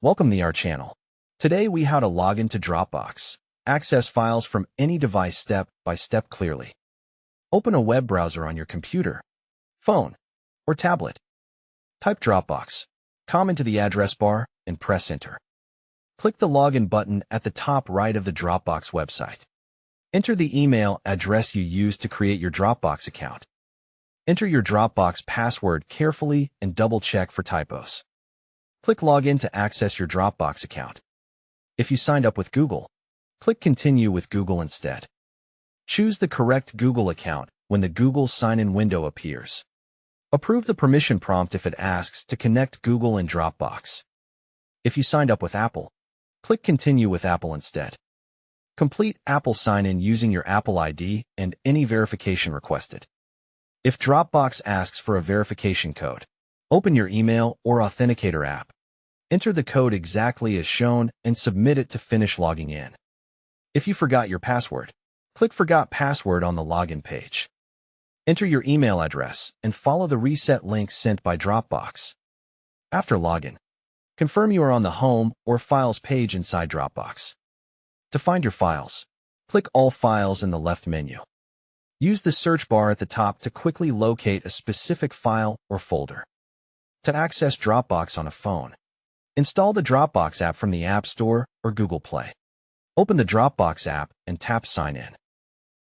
Welcome to our channel. Today we how to log into Dropbox. Access files from any device step by step clearly. Open a web browser on your computer, phone, or tablet. Type Dropbox, come into the address bar, and press Enter. Click the Login button at the top right of the Dropbox website. Enter the email address you used to create your Dropbox account. Enter your Dropbox password carefully and double-check for typos. Click Login to access your Dropbox account. If you signed up with Google, click Continue with Google instead. Choose the correct Google account when the Google sign-in window appears. Approve the permission prompt if it asks to connect Google and Dropbox. If you signed up with Apple, click Continue with Apple instead. Complete Apple sign-in using your Apple ID and any verification requested. If Dropbox asks for a verification code, open your email or authenticator app. Enter the code exactly as shown and submit it to finish logging in. If you forgot your password, click Forgot Password on the login page. Enter your email address and follow the reset link sent by Dropbox. After login, confirm you are on the Home or Files page inside Dropbox. To find your files, click All Files in the left menu. Use the search bar at the top to quickly locate a specific file or folder. To access Dropbox on a phone, install the Dropbox app from the App Store or Google Play. Open the Dropbox app and tap Sign In.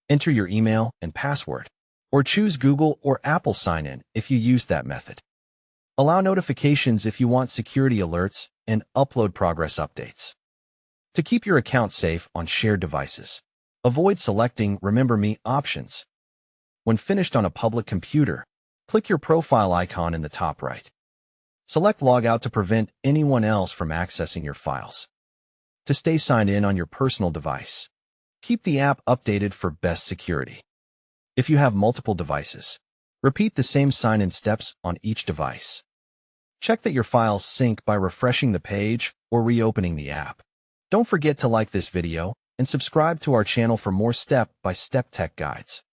Enter your email and password, or choose Google or Apple Sign In if you use that method. Allow notifications if you want security alerts and upload progress updates. To keep your account safe on shared devices, avoid selecting Remember Me options. When finished on a public computer, click your profile icon in the top right. Select Log Out to prevent anyone else from accessing your files. To stay signed in on your personal device, keep the app updated for best security. If you have multiple devices, repeat the same sign-in steps on each device. Check that your files sync by refreshing the page or reopening the app. Don't forget to like this video and subscribe to our channel for more step-by-step tech guides.